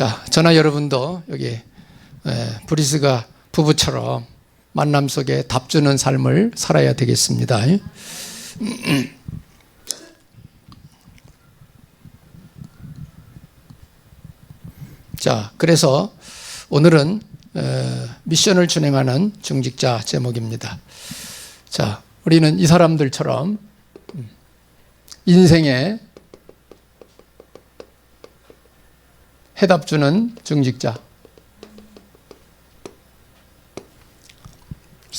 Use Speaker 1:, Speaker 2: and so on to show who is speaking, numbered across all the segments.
Speaker 1: 자, 저나 여러분도 여기 브리스가 부부처럼 만남 속에 답주는 삶을 살아야 되겠습니다. 자, 그래서 오늘은 미션을 준행하는 중직자 제목입니다. 자, 우리는 이 사람들처럼 인생에 해답 주는 중직자,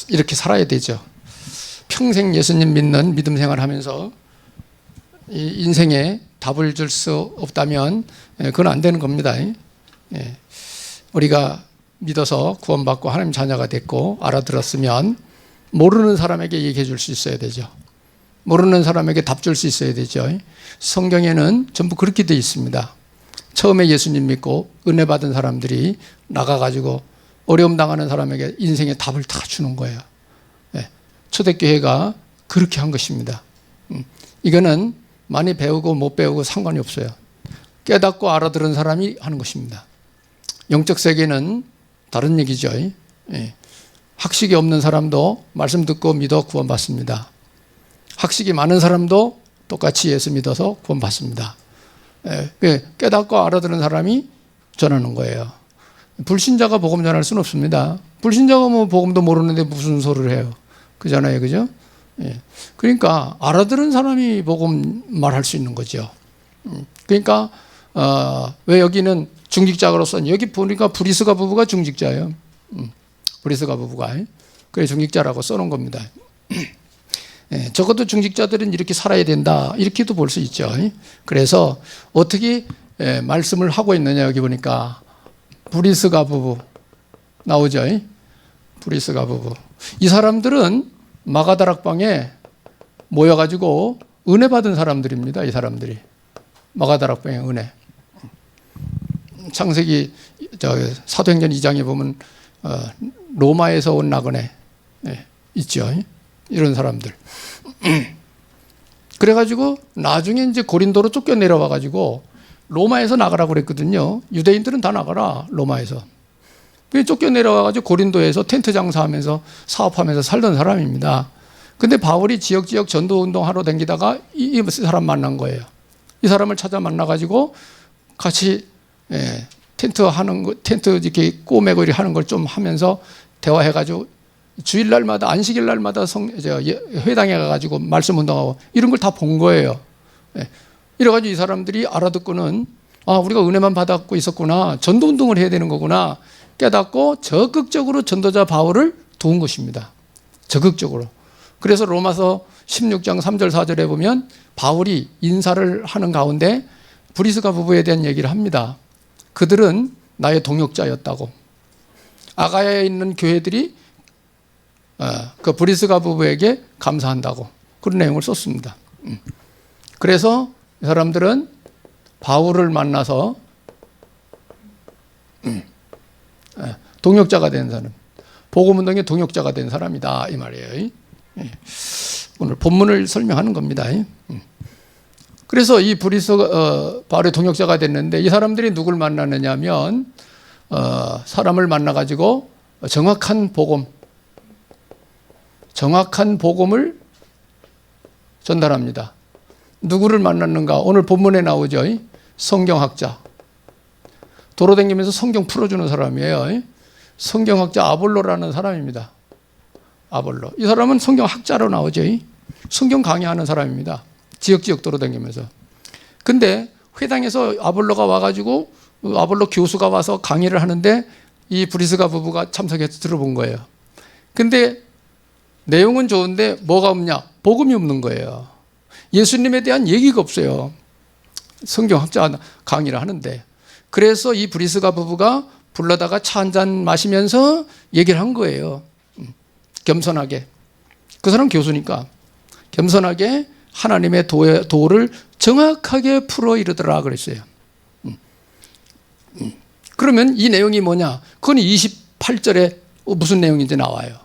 Speaker 1: 이렇게 살아야 되죠. 평생 예수님 믿는 믿음 생활하면서 이 인생에 답을 줄 수 없다면 그건 안 되는 겁니다. 우리가 믿어서 구원받고 하나님 자녀가 됐고 알아들었으면 모르는 사람에게 얘기해 줄 수 있어야 되죠. 모르는 사람에게 답 줄 수 있어야 되죠. 성경에는 전부 그렇게 되어 있습니다. 처음에 예수님 믿고 은혜 받은 사람들이 나가가지고 어려움 당하는 사람에게 인생의 답을 다 주는 거예요. 초대교회가 그렇게 한 것입니다. 이거는 많이 배우고 못 배우고 상관이 없어요. 깨닫고 알아들은 사람이 하는 것입니다. 영적 세계는 다른 얘기죠. 학식이 없는 사람도 말씀 듣고 믿어 구원받습니다. 학식이 많은 사람도 똑같이 예수 믿어서 구원받습니다. 깨닫고 알아들은 사람이 전하는 거예요. 불신자가 복음 전할 수는 없습니다. 불신자가 뭐 복음도 모르는데 무슨 소리를 해요. 그잖아요. 그죠? 그러니까 알아들은 사람이 복음 말할 수 있는 거죠. 그러니까 왜 여기는 중직자로서 여기 보니까 브리스가 부부가 중직자예요. 브리스가 부부가. 그래 중직자라고 써놓은 겁니다. 적어도 중직자들은 이렇게 살아야 된다, 이렇게도 볼 수 있죠. 그래서 어떻게 말씀을 하고 있느냐, 여기 보니까 브리스가 부부 나오죠. 브리스가 부부. 이 사람들은 마가다락방에 모여가지고 은혜 받은 사람들입니다. 이 사람들이 마가다락방의 은혜. 창세기 사도행전 2장에 보면 로마에서 온 나그네 있죠. 이런 사람들. 그래가지고 나중에 이제 고린도로 쫓겨 내려와가지고 로마에서 나가라고 그랬거든요. 유대인들은 다 나가라, 로마에서. 쫓겨 내려와가지고 고린도에서 텐트 장사하면서 사업하면서 살던 사람입니다. 근데 바울이 지역지역 전도운동 하러 다니다가 이 사람 만난 거예요. 이 사람을 찾아 만나가지고 같이 텐트 이렇게 꼬매고 이렇게 하는 걸 좀 하면서 대화해가지고 주일날마다 안식일날마다 회당에 가가지고 말씀 운동하고 이런 걸 다 본 거예요. 이래가지고 이 사람들이 알아듣고는 우리가 은혜만 받았고 있었구나, 전도 운동을 해야 되는 거구나 깨닫고 적극적으로 전도자 바울을 도운 것입니다. 적극적으로. 그래서 로마서 16장 3절 4절에 보면 바울이 인사를 하는 가운데 브리스가 부부에 대한 얘기를 합니다. 그들은 나의 동역자였다고. 아가야에 있는 교회들이 그 브리스가 부부에게 감사한다고 그런 내용을 썼습니다. 그래서 이 사람들은 바울을 만나서 동역자가 된 사람, 복음운동의 동역자가 된 사람이다, 이 말이에요. 오늘 본문을 설명하는 겁니다. 그래서 이 바울의 동역자가 됐는데 이 사람들이 누굴 만나느냐면 사람을 만나가지고 정확한 복음을 전달합니다. 누구를 만났는가? 오늘 본문에 나오죠. 성경학자. 돌아다니면서 성경 풀어주는 사람이에요. 성경학자 아볼로라는 사람입니다. 아볼로. 이 사람은 성경학자로 나오죠. 성경 강의하는 사람입니다. 지역지역 돌아다니면서. 근데 회당에서 아볼로가 와가지고 아볼로 교수가 와서 강의를 하는데 이 브리스가 부부가 참석해서 들어본 거예요. 근데 내용은 좋은데 뭐가 없냐? 복음이 없는 거예요. 예수님에 대한 얘기가 없어요. 성경학자 강의를 하는데. 그래서 이 브리스가 부부가 불러다가 차 한잔 마시면서 얘기를 한 거예요. 겸손하게. 그 사람 교수니까 겸손하게 하나님의 도를 정확하게 풀어 이르더라 그랬어요. 그러면 이 내용이 뭐냐? 그건 28절에 무슨 내용인지 나와요.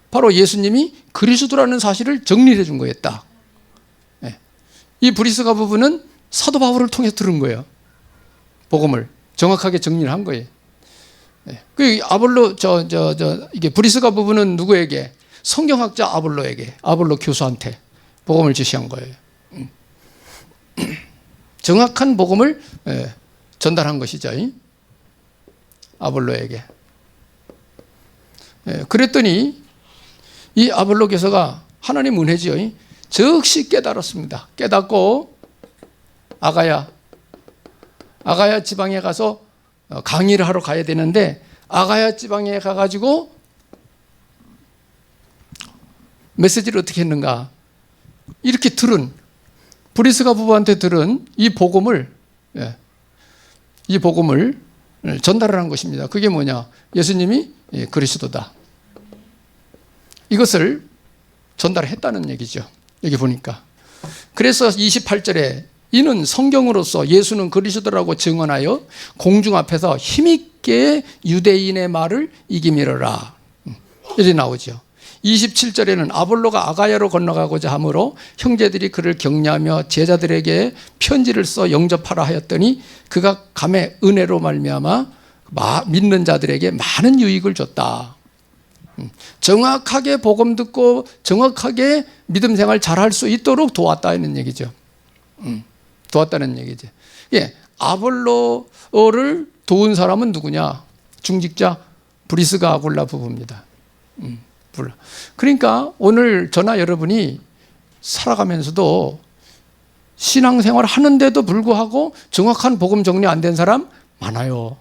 Speaker 1: 바로 예수님이 그리스도라는 사실을 정리해 준 거였다. 이 브리스가 부부는 사도 바울을 통해서 들은 거예요. 복음을. 정확하게 정리를 한 거예요. 그 아볼로 이게 브리스가 부부는 누구에게? 성경학자 아볼로에게, 아볼로 교수한테 복음을 지시한 거예요. 정확한 복음을 전달한 것이죠. 아볼로에게. 그랬더니 이 아볼로 교사가 하나님 은혜지요. 즉시 깨달았습니다. 깨닫고 아가야 지방에 가서 강의를 하러 가야 되는데 아가야 지방에 가가지고 메시지를 어떻게 했는가? 이렇게 들은 브리스가 부부한테 들은 이 복음을 전달을 한 것입니다. 그게 뭐냐? 예수님이 그리스도다. 이것을 전달했다는 얘기죠. 여기 보니까. 그래서 28절에 이는 성경으로서 예수는 그리스도라고 증언하여 공중 앞에서 힘있게 유대인의 말을 이기미르라. 이렇게 나오죠. 27절에는 아볼로가 아가야로 건너가고자 하므로 형제들이 그를 격려하며 제자들에게 편지를 써 영접하라 하였더니 그가 감의 은혜로 말미암아 믿는 자들에게 많은 유익을 줬다. 정확하게 복음 듣고 정확하게 믿음 생활 잘할 수 있도록 도왔다는 얘기죠. 도왔다는 얘기죠. 아볼로를 도운 사람은 누구냐? 중직자 브리스가 아굴라 부부입니다. 그러니까 오늘 저나 여러분이 살아가면서도 신앙생활을 하는데도 불구하고 정확한 복음 정리 안 된 사람 많아요.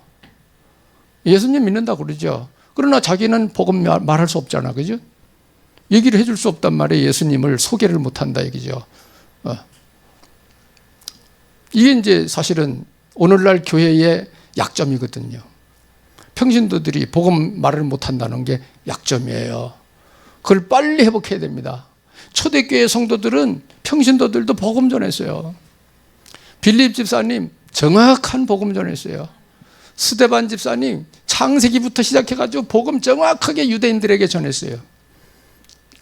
Speaker 1: 예수님 믿는다고 그러죠. 그러나 자기는 복음 말할 수 없잖아. 그죠? 얘기를 해줄 수 없단 말이에요. 예수님을 소개를 못한다 얘기죠. 이게 이제 사실은 오늘날 교회의 약점이거든요. 평신도들이 복음 말을 못한다는 게 약점이에요. 그걸 빨리 회복해야 됩니다. 초대교회 성도들은 평신도들도 복음 전했어요. 빌립 집사님 정확한 복음 전했어요. 스데반 집사님 창세기부터 시작해가지고 복음 정확하게 유대인들에게 전했어요.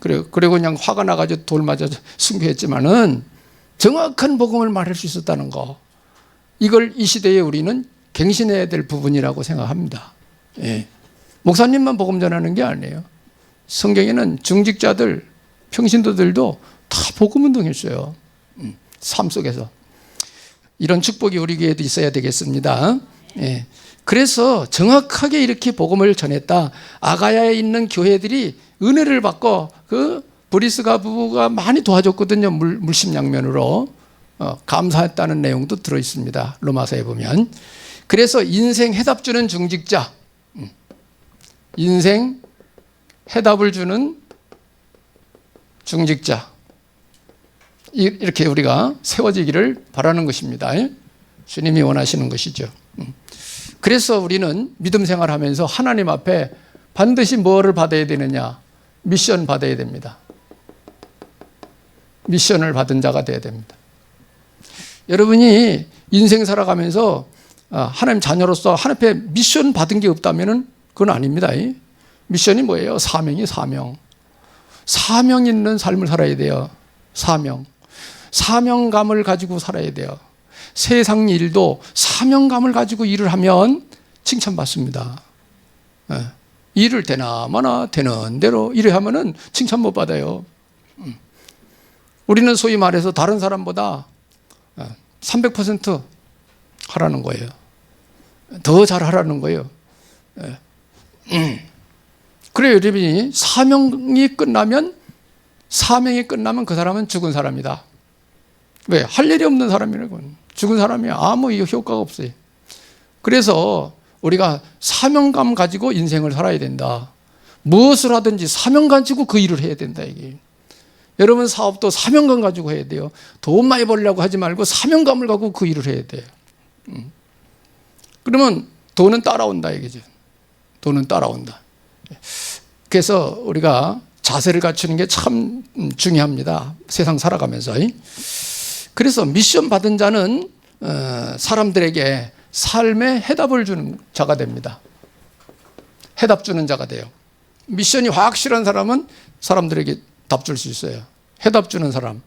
Speaker 1: 그리고 그냥 화가 나가지고 돌 맞아 순교했지만은 정확한 복음을 말할 수 있었다는 거. 이걸 이 시대에 우리는 갱신해야 될 부분이라고 생각합니다. 목사님만 복음 전하는 게 아니에요. 성경에는 중직자들, 평신도들도 다 복음 운동했어요. 삶 속에서. 이런 축복이 우리 교회에도 있어야 되겠습니다. 그래서 정확하게 이렇게 복음을 전했다. 아가야에 있는 교회들이 은혜를 받고 그 브리스가 부부가 많이 도와줬거든요. 물심양면으로. 감사했다는 내용도 들어있습니다. 로마서에 보면. 그래서 인생 해답 주는 중직자, 인생 해답을 주는 중직자, 이렇게 우리가 세워지기를 바라는 것입니다. 주님이 원하시는 것이죠. 그래서 우리는 믿음 생활하면서 하나님 앞에 반드시 뭐를 받아야 되느냐? 미션 받아야 됩니다. 미션을 받은 자가 되어야 됩니다. 여러분이 인생 살아가면서 하나님 자녀로서 하나님 앞에 미션 받은 게 없다면 그건 아닙니다. 미션이 뭐예요? 사명이 사명. 사명 있는 삶을 살아야 돼요. 사명. 사명감을 가지고 살아야 돼요. 세상 일도 사명감을 가지고 일을 하면 칭찬받습니다. 일을 되나마나 되는 대로 일을 하면은 칭찬 못 받아요. 우리는 소위 말해서 다른 사람보다 300% 하라는 거예요. 더 잘하라는 거예요. 그래요. 여러분이 사명이 끝나면 그 사람은 죽은 사람이다. 왜? 할 일이 없는 사람이라고. 죽은 사람이 아무 효과가 없어요. 그래서 우리가 사명감 가지고 인생을 살아야 된다. 무엇을 하든지 사명 가지고 그 일을 해야 된다. 이게. 여러분 사업도 사명감 가지고 해야 돼요. 돈 많이 벌려고 하지 말고 사명감을 갖고 그 일을 해야 돼요. 그러면 돈은 따라온다 이거죠. 돈은 따라온다. 그래서 우리가 자세를 갖추는 게 참 중요합니다. 세상 살아가면서. 그래서 미션 받은 자는 사람들에게 삶의 해답을 주는 자가 됩니다. 해답 주는 자가 돼요. 미션이 확실한 사람은 사람들에게 답 줄 수 있어요. 해답 주는 사람.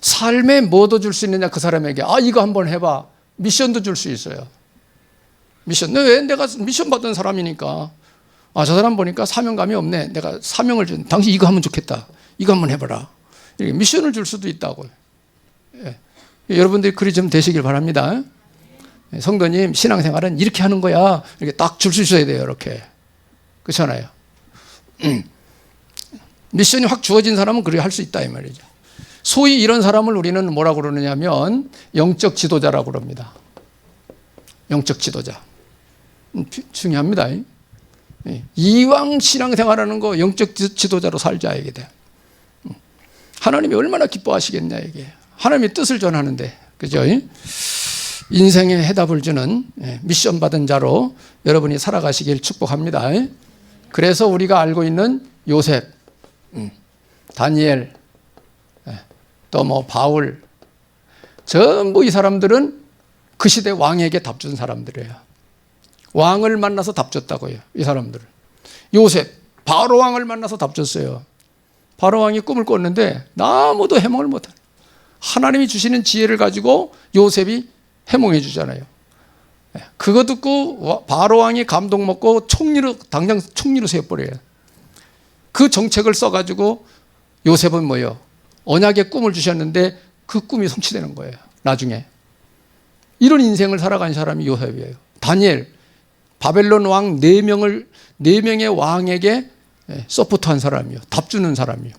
Speaker 1: 삶에 뭐도 줄 수 있느냐 그 사람에게 이거 한번 해봐. 미션도 줄 수 있어요. 미션. 왜? 내가 미션 받은 사람이니까. 아, 저 사람 보니까 사명감이 없네. 내가 사명을 준. 당신 이거 하면 좋겠다. 이거 한번 해봐라. 이렇게 미션을 줄 수도 있다고요. 예. 여러분들이 그리 좀 되시길 바랍니다. 성도님, 신앙생활은 이렇게 하는 거야. 이렇게 딱 줄 수 있어야 돼요. 이렇게. 그렇잖아요. 미션이 확 주어진 사람은 그렇게 할 수 있다 이 말이죠. 소위 이런 사람을 우리는 뭐라고 그러느냐면 영적 지도자라고 그럽니다. 영적 지도자. 중요합니다. 이왕 신앙생활하는 거 영적 지도자로 살자 이게 돼. 하나님이 얼마나 기뻐하시겠냐 이게. 하나님의 뜻을 전하는데, 그죠? 인생의 해답을 주는 미션 받은 자로 여러분이 살아가시길 축복합니다. 그래서 우리가 알고 있는 요셉, 다니엘, 또 뭐 바울, 전부 이 사람들은 그 시대 왕에게 답준 사람들이에요. 왕을 만나서 답줬다고요. 이 사람들은. 요셉, 바로 왕을 만나서 답줬어요. 바로 왕이 꿈을 꿨는데 아무도 해몽을 못해. 하나님이 주시는 지혜를 가지고 요셉이 해몽해 주잖아요. 그거 듣고 바로 왕이 감동 먹고 당장 총리로 세워버려요. 그 정책을 써가지고 요셉은 뭐예요? 언약의 꿈을 주셨는데 그 꿈이 성취되는 거예요. 나중에. 이런 인생을 살아간 사람이 요셉이에요. 다니엘, 바벨론 왕 4명의 왕에게 서포트한 사람이요. 답주는 사람이요.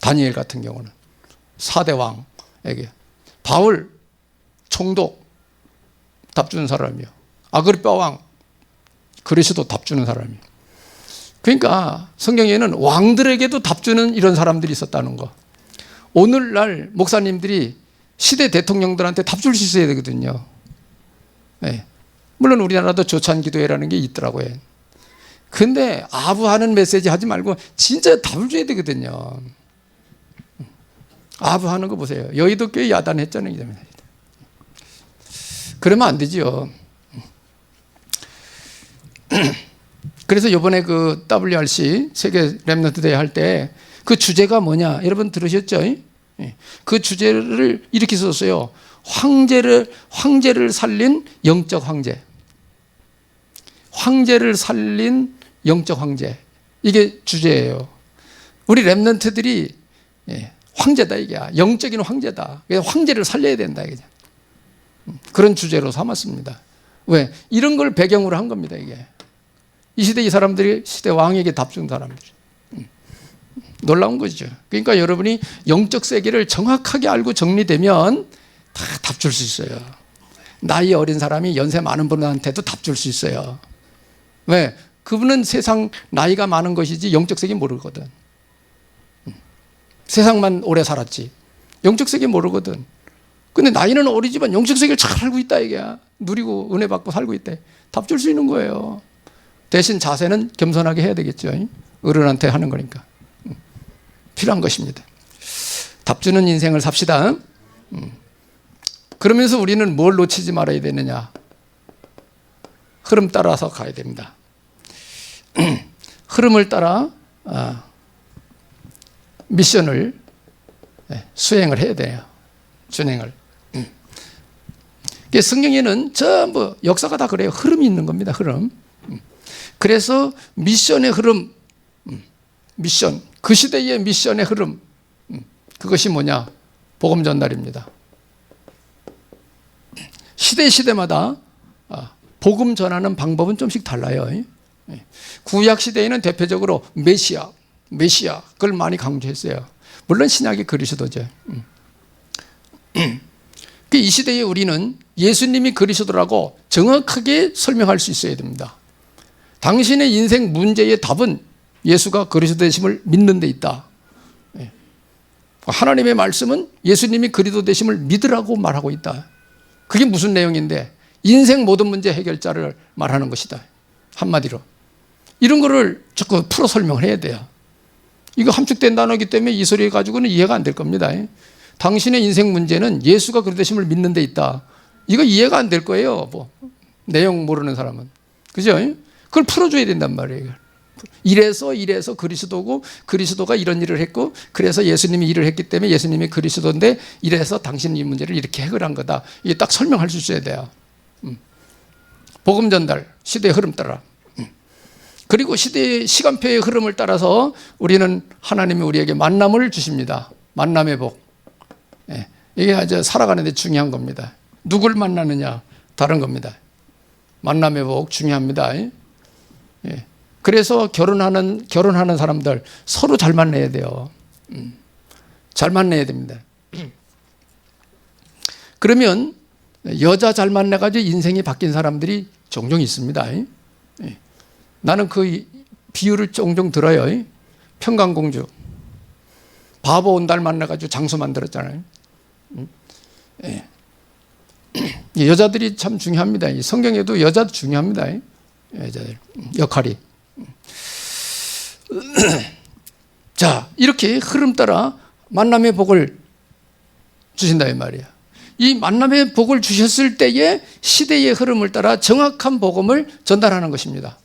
Speaker 1: 다니엘 같은 경우는 4대 왕에게. 바울, 총독, 답주는 사람이요. 아그리빠 왕, 그리스도 답주는 사람이요. 그러니까 성경에는 왕들에게도 답주는 이런 사람들이 있었다는 거. 오늘날 목사님들이 시대 대통령들한테 답줄 수 있어야 되거든요. 네. 물론 우리나라도 조찬기도회라는 게 있더라고요. 근데 아부하는 메시지 하지 말고 진짜 답을 줘야 되거든요. 아부하는 거 보세요. 여의도 교회 야단했잖아요. 그러면 안 되죠. 그래서 이번에 그 WRC 세계 렘넌트 대회 할 때 그 주제가 뭐냐? 여러분 들으셨죠? 그 주제를 이렇게 썼어요. 황제를 살린 영적 황제. 황제를 살린 영적 황제. 이게 주제예요. 우리 렘넌트들이 황제다 이게. 영적인 황제다. 황제를 살려야 된다 이게. 그런 주제로 삼았습니다. 왜? 이런 걸 배경으로 한 겁니다 이게. 이 시대 이 사람들이 시대 왕에게 답준 사람들. 놀라운 거죠. 그러니까 여러분이 영적 세계를 정확하게 알고 정리되면 다 답줄 수 있어요. 나이 어린 사람이 연세 많은 분한테도 답줄 수 있어요. 왜? 그분은 세상 나이가 많은 것이지 영적 세계 모르거든. 세상만 오래 살았지. 영적 세계 모르거든. 근데 나이는 어리지만 영적 세계를 잘 알고 있다 이게. 누리고 은혜 받고 살고 있대. 답줄 수 있는 거예요. 대신 자세는 겸손하게 해야 되겠죠. 어른한테 하는 거니까. 필요한 것입니다. 답주는 인생을 삽시다. 그러면서 우리는 뭘 놓치지 말아야 되느냐? 흐름 따라서 가야 됩니다. 흐름을 따라 미션을 수행을 해야 돼요. 준행을. 성경에는 전부 역사가 다 그래요. 흐름이 있는 겁니다. 흐름. 그래서 미션의 흐름, 미션, 그 시대의 미션의 흐름, 그것이 뭐냐? 복음 전달입니다. 시대마다 복음 전하는 방법은 좀씩 달라요. 구약 시대에는 대표적으로 메시아 그걸 많이 강조했어요. 물론 신약이 그리스도죠. 이 시대에 우리는 예수님이 그리스도라고 정확하게 설명할 수 있어야 됩니다. 당신의 인생 문제의 답은 예수가 그리스도 되심을 믿는 데 있다. 하나님의 말씀은 예수님이 그리스도 되심을 믿으라고 말하고 있다. 그게 무슨 내용인데? 인생 모든 문제 해결자를 말하는 것이다. 한마디로. 이런 거를 자꾸 풀어 설명을 해야 돼요. 이거 함축된 단어이기 때문에 이 소리 가지고는 이해가 안 될 겁니다. 당신의 인생 문제는 예수가 그리스도 되심을 믿는 데 있다. 이거 이해가 안 될 거예요. 내용 모르는 사람은. 그죠? 그걸 풀어줘야 된단 말이에요. 이래서 그리스도고 그리스도가 이런 일을 했고 그래서 예수님이 일을 했기 때문에 예수님이 그리스도인데 이래서 당신은 이 문제를 이렇게 해결한 거다. 이게 딱 설명할 수 있어야 돼요. 복음 전달, 시대의 흐름 따라. 그리고 시대의 시간표의 흐름을 따라서 우리는 하나님이 우리에게 만남을 주십니다. 만남의 복. 예, 이게 아주 살아가는 데 중요한 겁니다. 누굴 만나느냐 다른 겁니다. 만남의 복 중요합니다. 예. 그래서 결혼하는 사람들 서로 잘 만나야 돼요. 잘 만나야 됩니다. 그러면 여자 잘 만나가지고 인생이 바뀐 사람들이 종종 있습니다. 나는 그 비유를 종종 들어요. 평강공주 바보 온달 만나가지고 장수 만들었잖아요. 여자들이 참 중요합니다. 성경에도 여자도 중요합니다. 여자들 역할이. 자, 이렇게 흐름 따라 만남의 복을 주신다 이 말이야. 이 만남의 복을 주셨을 때에 시대의 흐름을 따라 정확한 복음을 전달하는 것입니다.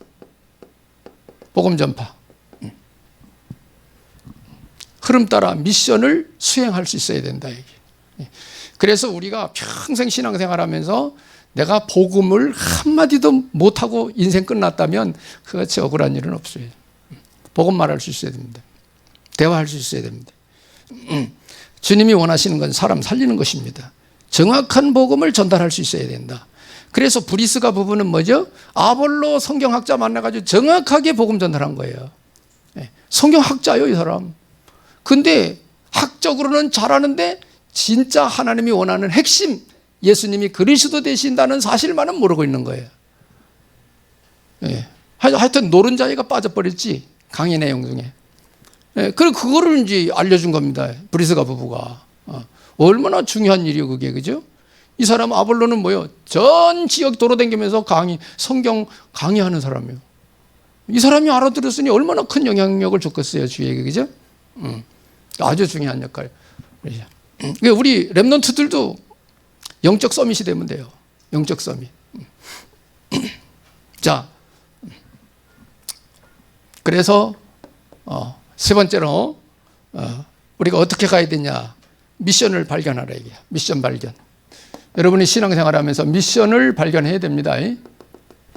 Speaker 1: 복음 전파. 흐름 따라 미션을 수행할 수 있어야 된다. 이게. 그래서 우리가 평생 신앙생활하면서 내가 복음을 한마디도 못하고 인생 끝났다면 그같이 억울한 일은 없어요. 복음 말할 수 있어야 됩니다. 대화할 수 있어야 됩니다. 주님이 원하시는 건 사람 살리는 것입니다. 정확한 복음을 전달할 수 있어야 된다. 그래서 브리스가 부부는 뭐죠? 아볼로 성경학자 만나가지고 정확하게 복음 전달한 거예요. 성경학자요, 이 사람. 근데 학적으로는 잘하는데 진짜 하나님이 원하는 핵심, 예수님이 그리스도 되신다는 사실만은 모르고 있는 거예요. 하여튼 노른자이가 빠져버렸지, 강의 내용 중에. 그리고 그거를 이제 알려준 겁니다. 브리스가 부부가. 얼마나 중요한 일이요, 그게, 그죠? 이 사람 아볼로는 뭐요? 전 지역 돌아다니면서 성경 강의하는 사람이에요. 이 사람이 알아들었으니 얼마나 큰 영향력을 줬겠어요, 주위에게, 그죠? 아주 중요한 역할. 우리 랩넌트들도 영적 서밋이 되면 돼요. 영적 서밋. 자, 그래서 세 번째로 우리가 어떻게 가야 되냐? 미션을 발견하라 이게. 미션 발견. 여러분이 신앙생활하면서 미션을 발견해야 됩니다.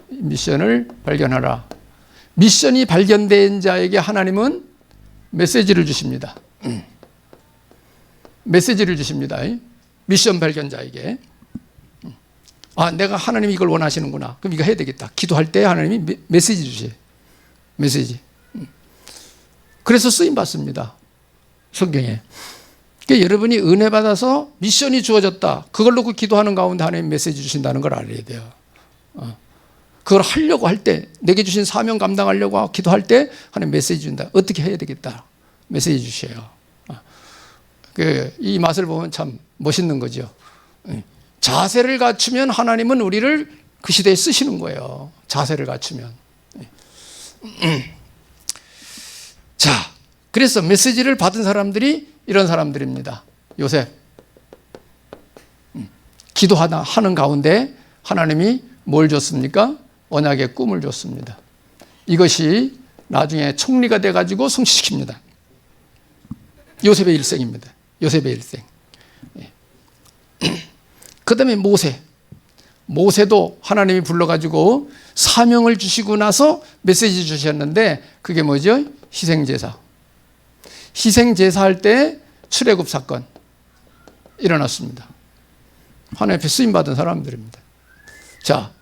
Speaker 1: 미션을 발견하라. 미션이 발견된 자에게 하나님은 메시지를 주십니다. 메시지를 주십니다. 미션 발견자에게. 아, 내가 하나님이 이걸 원하시는구나. 그럼 이거 해야 되겠다. 기도할 때 하나님이 메시지 주세요. 메시지. 그래서 쓰임 받습니다. 성경에. 그러니까 여러분이 은혜 받아서 미션이 주어졌다. 그걸 놓고 기도하는 가운데 하나님 메시지 주신다는 걸 알아야 돼요. 그걸 하려고 할 때, 내게 주신 사명 감당하려고 기도할 때 하나님 메시지 준다. 어떻게 해야 되겠다. 메시지 주셔요. 이 맛을 보면 참 멋있는 거죠. 자세를 갖추면 하나님은 우리를 그 시대에 쓰시는 거예요. 자세를 갖추면. 자, 그래서 메시지를 받은 사람들이 이런 사람들입니다. 요셉. 기도하는 가운데 하나님이 뭘 줬습니까? 언약의 꿈을 줬습니다. 이것이 나중에 총리가 돼가지고 성취시킵니다. 요셉의 일생입니다. 요셉의 일생. 그 다음에 모세도 하나님이 불러가지고 사명을 주시고 나서 메시지 주셨는데 그게 뭐죠? 희생제사. 희생제사 할 때 출애굽 사건 일어났습니다. 하나님 앞에 쓰임받은 사람들입니다. 자,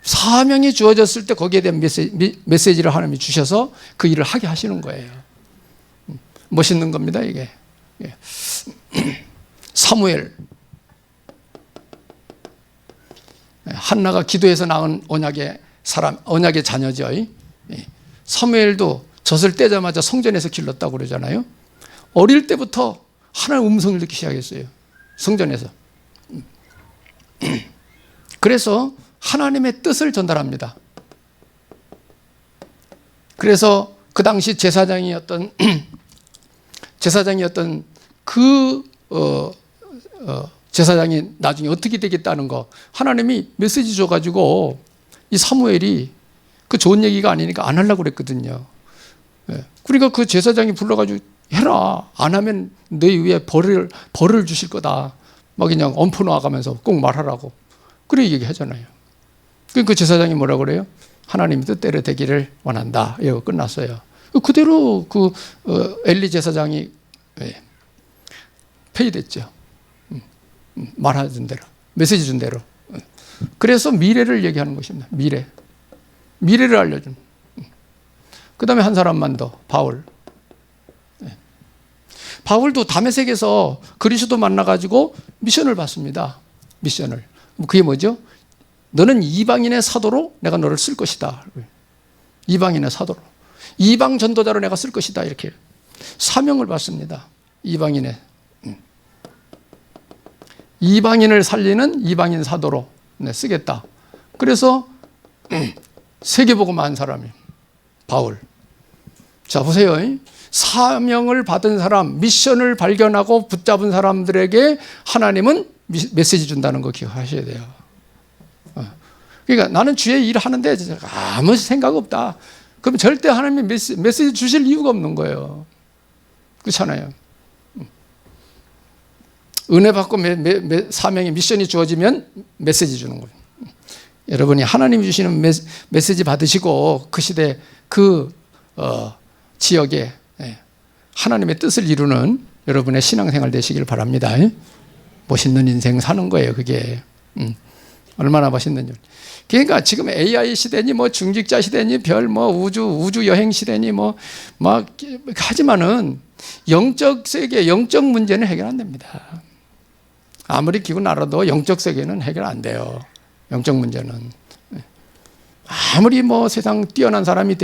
Speaker 1: 사명이 주어졌을 때 거기에 대한 메시지를 하나님이 주셔서 그 일을 하게 하시는 거예요. 멋있는 겁니다, 이게. 사무엘. 한나가 기도해서 낳은 언약의 자녀죠. 사무엘도 젖을 떼자마자 성전에서 길렀다고 그러잖아요. 어릴 때부터 하나님의 음성을 듣기 시작했어요. 성전에서. 그래서 하나님의 뜻을 전달합니다. 그래서 그 당시 제사장이었던 그 제사장이 나중에 어떻게 되겠다는 거 하나님이 메시지 줘가지고 이 사무엘이 그 좋은 얘기가 아니니까 안 하려고 그랬거든요. 그러니까 그 제사장이 불러가지고 해라. 안 하면 너희 위에 벌을 주실 거다. 막 그냥 엄포 놓아가면서 꼭 말하라고. 그래 얘기하잖아요. 그 제사장이 뭐라고 그래요? 하나님 뜻대로 되기를 원한다. 이거 끝났어요. 그대로 엘리 제사장이 폐위됐죠. 말하던 대로, 메시지 준 대로. 그래서 미래를 얘기하는 것입니다. 미래를 알려준. 그 다음에 한 사람만 더, 바울. 바울도 다메섹에서 그리스도 만나가지고 미션을 받습니다. 미션을. 그게 뭐죠? 너는 이방인의 사도로 내가 너를 쓸 것이다. 이방인의 사도로. 이방 전도자로 내가 쓸 것이다. 이렇게 사명을 받습니다. 이방인을 살리는 이방인 사도로 쓰겠다. 그래서 세계복음 한 사람이 바울. 자, 보세요. 사명을 받은 사람, 미션을 발견하고 붙잡은 사람들에게 하나님은 메시지 준다는 거 기억하셔야 돼요. 그러니까 나는 주의 일을 하는데 아무 생각 없다. 그럼 절대 하나님이 메시지 주실 이유가 없는 거예요. 그렇잖아요. 은혜 받고 사명의 미션이 주어지면 메시지 주는 거예요. 여러분이 하나님이 주시는 메시지 받으시고 그 시대 지역에 하나님의 뜻을 이루는 여러분의 신앙생활 되시길 바랍니다. 멋있는 인생 사는 거예요. 그게 얼마나 멋있는지. 그러니까 지금 AI 시대니 중직자 시대니 우주 여행 시대니 막 하지만은 영적 세계, 영적 문제는 해결 안 됩니다. 아무리 기구 나라도 영적 세계는 해결 안 돼요. 영적 문제는. 아무리 세상 뛰어난 사람이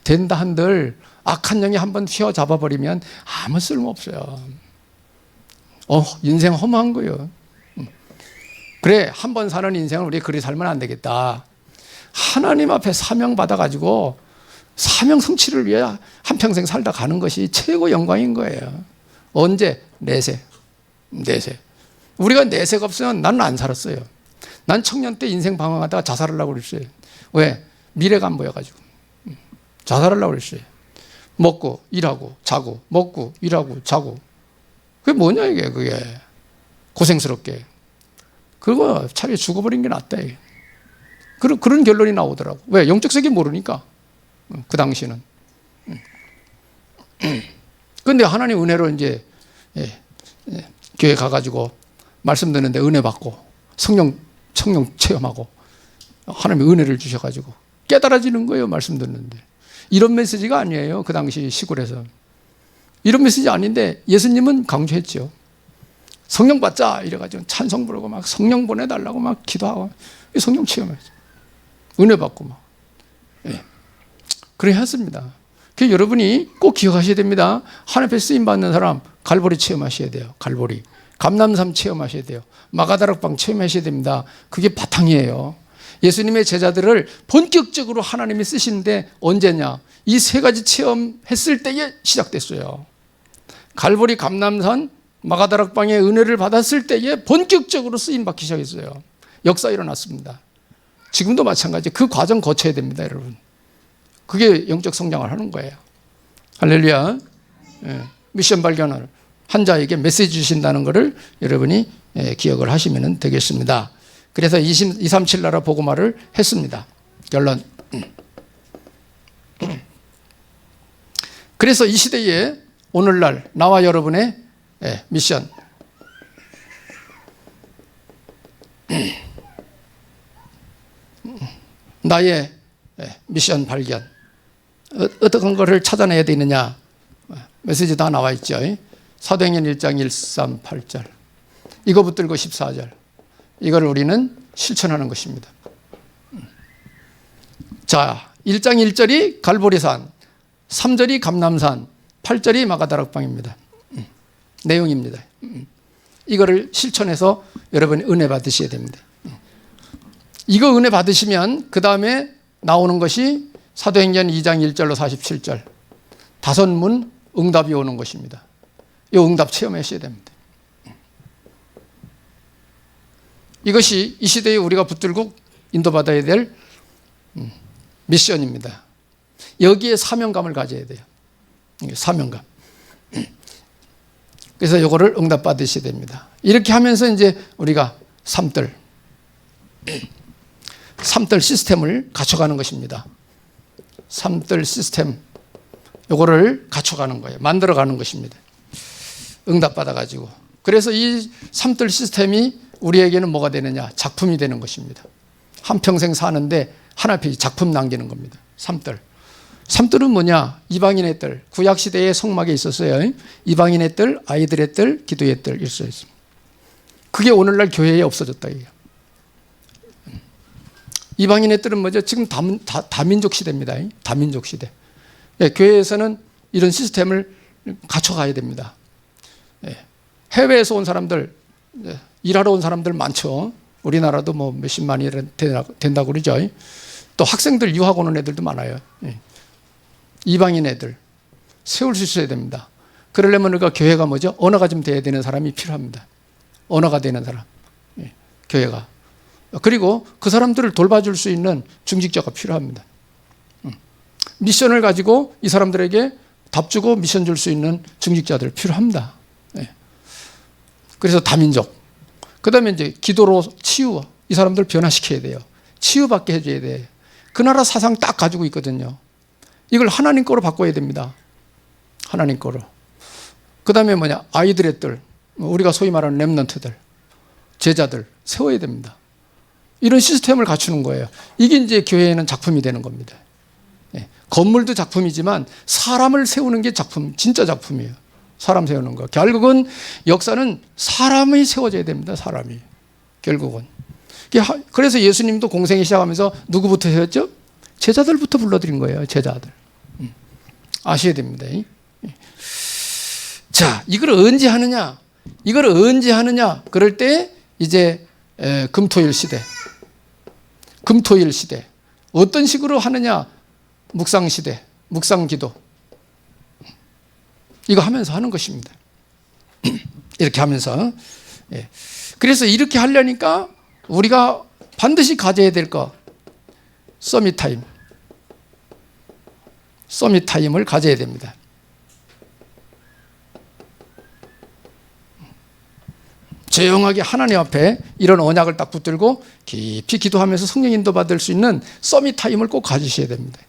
Speaker 1: 된다 한들 악한 영이 한번 휘어잡아 버리면 아무 쓸모 없어요. 인생 허무한 거예요. 그래, 한 번 사는 인생을 우리 그리 살면 안 되겠다. 하나님 앞에 사명 받아가지고 사명 성취를 위해 한평생 살다 가는 것이 최고 영광인 거예요. 언제? 내세. 우리가 내세가 없으면 나는 안 살았어요. 난 청년 때 인생 방황하다가 자살하려고 그랬어요. 왜? 미래가 안 보여가지고. 자살하려고 그랬어요. 먹고 일하고 자고 먹고 일하고 자고. 그게 뭐냐 이게 그게. 고생스럽게. 그거 차라리 죽어버린 게 낫다. 이게. 그런 결론이 나오더라고. 왜? 영적 세계 모르니까. 그 당시는. 근데 하나님 은혜로 이제 교회 가가지고 말씀 듣는데 은혜 받고 성령 체험하고 하나님의 은혜를 주셔가지고 깨달아지는 거예요. 말씀 듣는데. 이런 메시지가 아니에요. 그 당시 시골에서. 이런 메시지 아닌데 예수님은 강조했죠. 성령 받자 이래가지고 찬송 부르고 막 성령 보내달라고 막 기도하고 성령 체험했죠. 은혜 받고 막. 그래 했습니다. 그 여러분이 꼭 기억하셔야 됩니다. 하나님 앞에 쓰임 받는 사람 갈보리 체험하셔야 돼요. 갈보리. 감람산 체험하셔야 돼요. 마가다락방 체험하셔야 됩니다. 그게 바탕이에요. 예수님의 제자들을 본격적으로 하나님이 쓰시는데 언제냐? 이 세 가지 체험했을 때에 시작됐어요. 갈보리, 감람산, 마가다락방의 은혜를 받았을 때에 본격적으로 쓰임 받기 시작했어요. 역사 일어났습니다. 지금도 마찬가지. 그 과정 거쳐야 됩니다, 여러분. 그게 영적 성장을 하는 거예요. 할렐루야. 미션 발견을 한 자에게 메시지 주신다는 것을 여러분이 기억을 하시면 되겠습니다. 그래서 237 나라 복음화를 했습니다. 결론. 그래서 이 시대에 오늘날 나와 여러분의 미션. 나의 미션 발견. 어떤 것을 찾아내야 되느냐. 메시지 다 나와 있죠. 사도행전 1장 138절. 이거 붙들고 14절. 이걸 우리는 실천하는 것입니다. 자, 1장 1절이 갈보리산, 3절이 감람산, 8절이 마가다락방입니다. 내용입니다. 이거를 실천해서 여러분이 은혜 받으셔야 됩니다. 이거 은혜 받으시면 그 다음에 나오는 것이 사도행전 2장 1절로 47절. 5문 응답이 오는 것입니다. 이 응답 체험하셔야 됩니다. 이것이 이 시대에 우리가 붙들고 인도받아야 될 미션입니다. 여기에 사명감을 가져야 돼요. 사명감. 그래서 이거를 응답받으셔야 됩니다. 이렇게 하면서 이제 우리가 3들. 삼들 시스템을 갖춰가는 것입니다. 삼들 시스템, 요거를 갖춰가는 거예요. 만들어가는 것입니다. 응답받아가지고. 그래서 이 삼들 시스템이 우리에게는 뭐가 되느냐? 작품이 되는 것입니다. 한평생 사는데 하나씩 작품 남기는 겁니다. 삼들. 삼들은 뭐냐? 이방인의 뜰. 구약시대의 성막에 있었어요. 이방인의 뜰, 아이들의 뜰, 기도의 뜰 있었습니다. 그게 오늘날 교회에 없어졌다. 이게. 이방인의 뜰은 뭐죠? 지금 다민족 시대입니다. 다민족 시대. 예, 교회에서는 이런 시스템을 갖춰가야 됩니다. 예, 해외에서 온 사람들, 일하러 온 사람들 많죠. 우리나라도 뭐 몇십만이 된다고 그러죠. 또 학생들 유학 오는 애들도 많아요. 예. 이방인 애들 세울 수 있어야 됩니다. 그러려면 우리가 교회가 뭐죠? 언어가 좀 돼야 되는 사람이 필요합니다. 언어가 되는 사람. 예. 교회가. 그리고 그 사람들을 돌봐줄 수 있는 중직자가 필요합니다. 미션을 가지고 이 사람들에게 답 주고 미션 줄 수 있는 중직자들 필요합니다. 예. 그래서 다민족. 그 다음에 이제 기도로 치유. 이 사람들 변화시켜야 돼요. 치유받게 해줘야 돼. 그 나라 사상 딱 가지고 있거든요. 이걸 하나님 거로 바꿔야 됩니다. 하나님 거로. 그 다음에 뭐냐? 아이들의 뜰. 우리가 소위 말하는 렘넌트들. 제자들. 세워야 됩니다. 이런 시스템을 갖추는 거예요. 이게 이제 교회에는 작품이 되는 겁니다. 예. 건물도 작품이지만 사람을 세우는 게 작품, 진짜 작품이에요. 사람 세우는 거. 결국은 역사는 사람이 세워져야 됩니다. 사람이. 결국은. 그래서 예수님도 공생이 시작하면서 누구부터 세웠죠? 제자들부터 불러드린 거예요. 제자들. 아셔야 됩니다. 자, 이걸 언제 하느냐? 이걸 언제 하느냐? 그럴 때 이제 금토일 시대. 금토일 시대. 어떤 식으로 하느냐? 묵상 시대, 묵상 기도. 이거 하면서 하는 것입니다. 이렇게 하면서. 예. 그래서 이렇게 하려니까 우리가 반드시 가져야 될 거. 서밋 타임. 서밋 타임을 가져야 됩니다. 조용하게 하나님 앞에 이런 언약을 딱 붙들고 깊이 기도하면서 성령 인도 받을 수 있는 서밋 타임을 꼭 가지셔야 됩니다.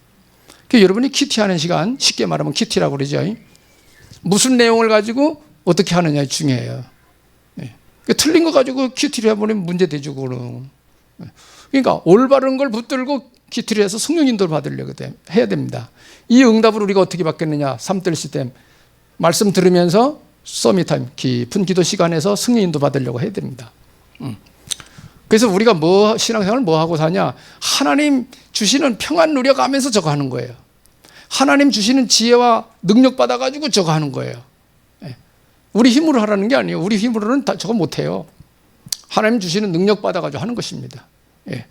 Speaker 1: 여러분이 큐티하는 시간, 쉽게 말하면 큐티라고 그러죠. 무슨 내용을 가지고 어떻게 하느냐 중요해요. 틀린 거 가지고 큐티를 해버리면 문제되죠. 그러니까 올바른 걸 붙들고 큐티를 해서 성령 인도를 받으려고 해야 됩니다. 이 응답을 우리가 어떻게 받겠느냐? 삼들 시스템. 말씀 들으면서 서밋 타임, 깊은 기도 시간에서 성령 인도 받으려고 해야 됩니다. 그래서 우리가 신앙생활을 뭐 하고 사냐? 하나님 주시는 평안 누려가면서 저거 하는 거예요. 하나님 주시는 지혜와 능력 받아가지고 저거 하는 거예요. 우리 힘으로 하라는 게 아니에요. 우리 힘으로는 저거 못해요. 하나님 주시는 능력 받아가지고 하는 것입니다. 예.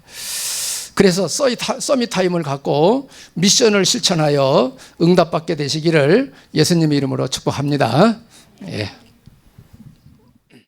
Speaker 1: 그래서 서밋 타임을 갖고 미션을 실천하여 응답받게 되시기를 예수님의 이름으로 축복합니다. 예.